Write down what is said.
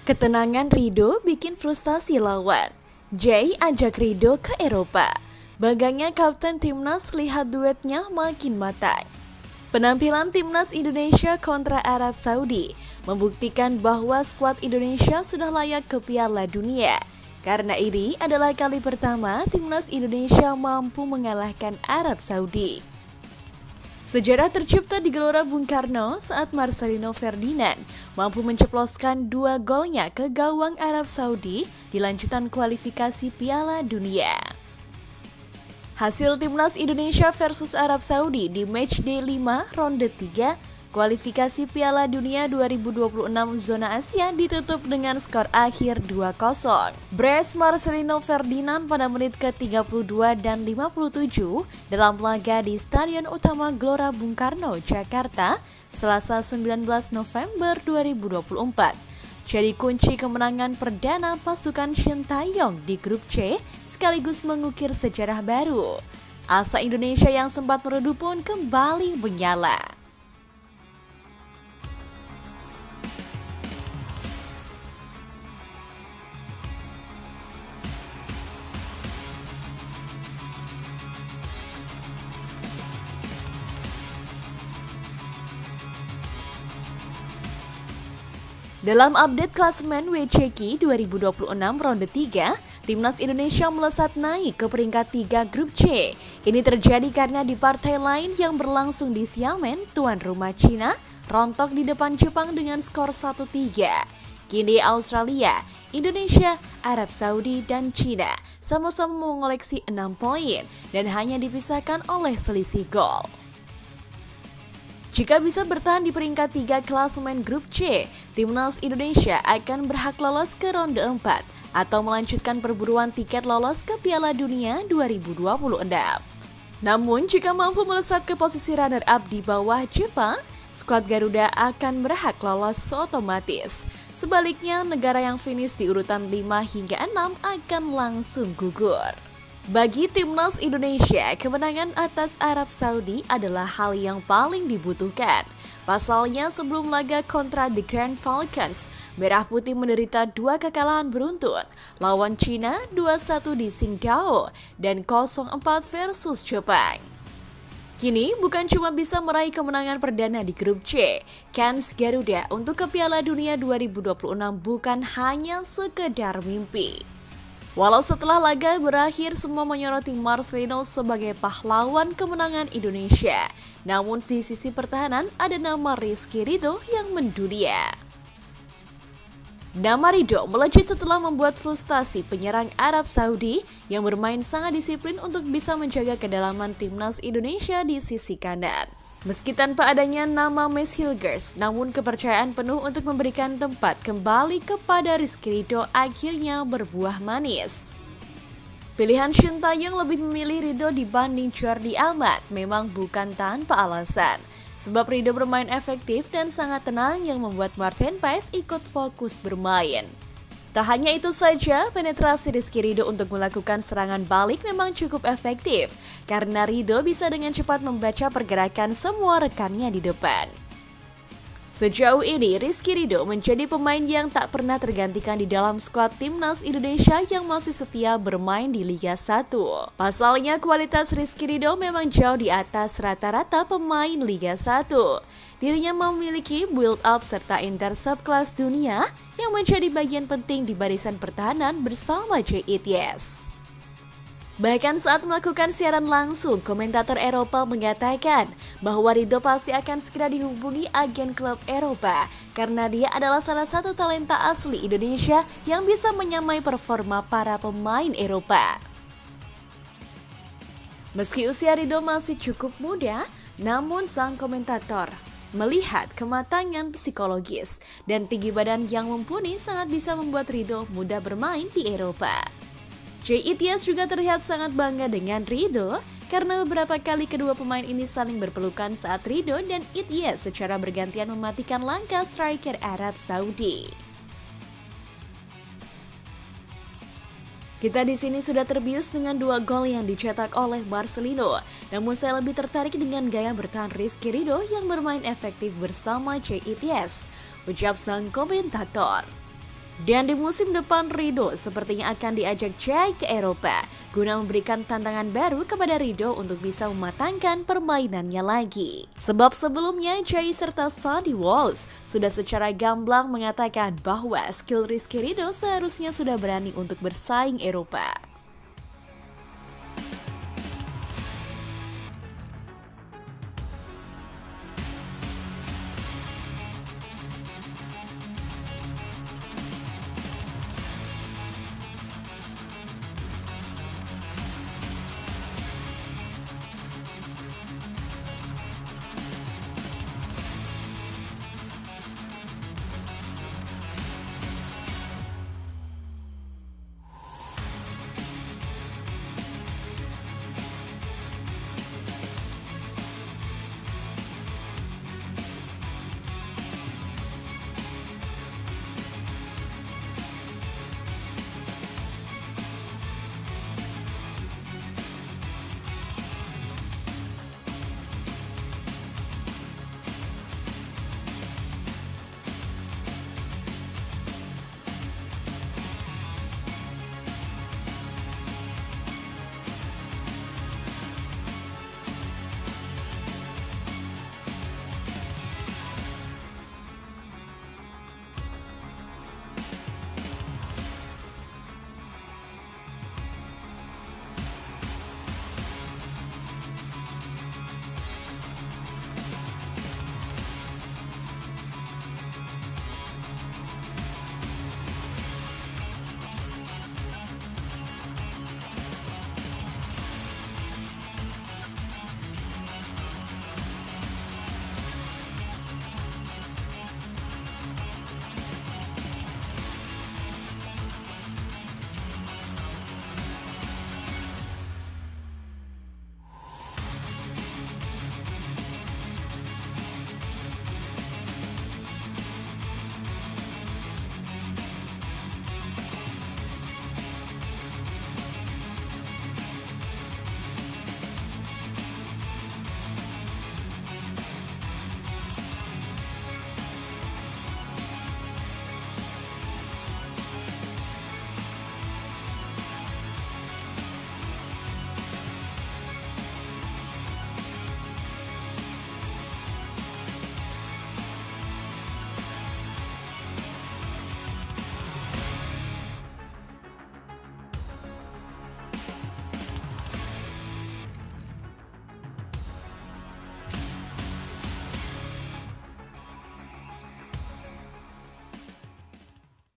Ketenangan Ridho bikin frustasi lawan. Jay ajak Ridho ke Eropa. Bangganya Kapten Timnas lihat duetnya makin matang. Penampilan Timnas Indonesia kontra Arab Saudi membuktikan bahwa skuad Indonesia sudah layak ke Piala Dunia. Karena ini adalah kali pertama Timnas Indonesia mampu mengalahkan Arab Saudi. Sejarah tercipta di Gelora Bung Karno saat Marcelino Ferdinand mampu menceploskan 2 golnya ke gawang Arab Saudi di lanjutan kualifikasi Piala Dunia. Hasil Timnas Indonesia versus Arab Saudi di matchday 5 ronde 3 kualifikasi Piala Dunia 2026 zona Asia ditutup dengan skor akhir 2-0. Brace Marcelino Ferdinand pada menit ke-32 dan 57 dalam laga di Stadion Utama Gelora Bung Karno, Jakarta, Selasa 19 November 2024. Jadi kunci kemenangan perdana pasukan Shin Taeyong di grup C sekaligus mengukir sejarah baru. Asa Indonesia yang sempat meredup pun kembali menyala. Dalam update klasemen WCQ 2026 ronde 3, Timnas Indonesia melesat naik ke peringkat 3 grup C. Ini terjadi karena di partai lain yang berlangsung di Xiamen, tuan rumah Cina, rontok di depan Jepang dengan skor 1-3. Kini Australia, Indonesia, Arab Saudi, dan Cina sama-sama mengoleksi 6 poin dan hanya dipisahkan oleh selisih gol. Jika bisa bertahan di peringkat 3 klasemen grup C, Timnas Indonesia akan berhak lolos ke ronde 4 atau melanjutkan perburuan tiket lolos ke Piala Dunia 2026. Namun jika mampu melesat ke posisi runner-up di bawah Jepang, skuad Garuda akan berhak lolos otomatis. Sebaliknya, negara yang finish di urutan 5 hingga 6 akan langsung gugur. Bagi Timnas Indonesia, kemenangan atas Arab Saudi adalah hal yang paling dibutuhkan. Pasalnya sebelum laga kontra The Grand Falcons, Merah Putih menderita 2 kekalahan beruntun, lawan Cina 2-1 di Qingdao dan 0-4 versus Jepang. Kini bukan cuma bisa meraih kemenangan perdana di grup C, kans Garuda untuk ke Piala Dunia 2026 bukan hanya sekedar mimpi. Walau setelah laga berakhir semua menyoroti Marcelino sebagai pahlawan kemenangan Indonesia, namun di sisi pertahanan ada nama Rizky Ridho yang mendunia. Nama Ridho melejit setelah membuat frustasi penyerang Arab Saudi yang bermain sangat disiplin untuk bisa menjaga kedalaman Timnas Indonesia di sisi kanan. Meski tanpa adanya nama Mes Hilgers, namun kepercayaan penuh untuk memberikan tempat kembali kepada Rizky Ridho akhirnya berbuah manis. Pilihan Shin Taeyong lebih memilih Ridho dibanding Jordi Amat memang bukan tanpa alasan. Sebab Ridho bermain efektif dan sangat tenang yang membuat Martin Paes ikut fokus bermain. Tak hanya itu saja, penetrasi Rizky Ridho untuk melakukan serangan balik memang cukup efektif karena Ridho bisa dengan cepat membaca pergerakan semua rekannya di depan. Sejauh ini, Rizky Ridho menjadi pemain yang tak pernah tergantikan di dalam skuad Timnas Indonesia yang masih setia bermain di Liga 1. Pasalnya, kualitas Rizky Ridho memang jauh di atas rata-rata pemain Liga 1. Dirinya memiliki build-up serta intercept kelas dunia yang menjadi bagian penting di barisan pertahanan bersama JITS. Bahkan saat melakukan siaran langsung, komentator Eropa mengatakan bahwa Ridho pasti akan segera dihubungi agen klub Eropa karena dia adalah salah satu talenta asli Indonesia yang bisa menyamai performa para pemain Eropa. Meski usia Ridho masih cukup muda, namun sang komentator melihat kematangan psikologis dan tinggi badan yang mumpuni sangat bisa membuat Ridho mudah bermain di Eropa. JITS juga terlihat sangat bangga dengan Ridho karena beberapa kali kedua pemain ini saling berpelukan saat Ridho dan ITS secara bergantian mematikan langkah striker Arab Saudi. Kita di sini sudah terbius dengan 2 gol yang dicetak oleh Marcelino, namun saya lebih tertarik dengan gaya bertahan Rizky Ridho yang bermain efektif bersama JITS, ucap sang komentator. Dan di musim depan Ridho sepertinya akan diajak Jay ke Eropa guna memberikan tantangan baru kepada Ridho untuk bisa mematangkan permainannya lagi. Sebab sebelumnya Jay serta Sandy Walsh sudah secara gamblang mengatakan bahwa skill Rizky Ridho seharusnya sudah berani untuk bersaing Eropa.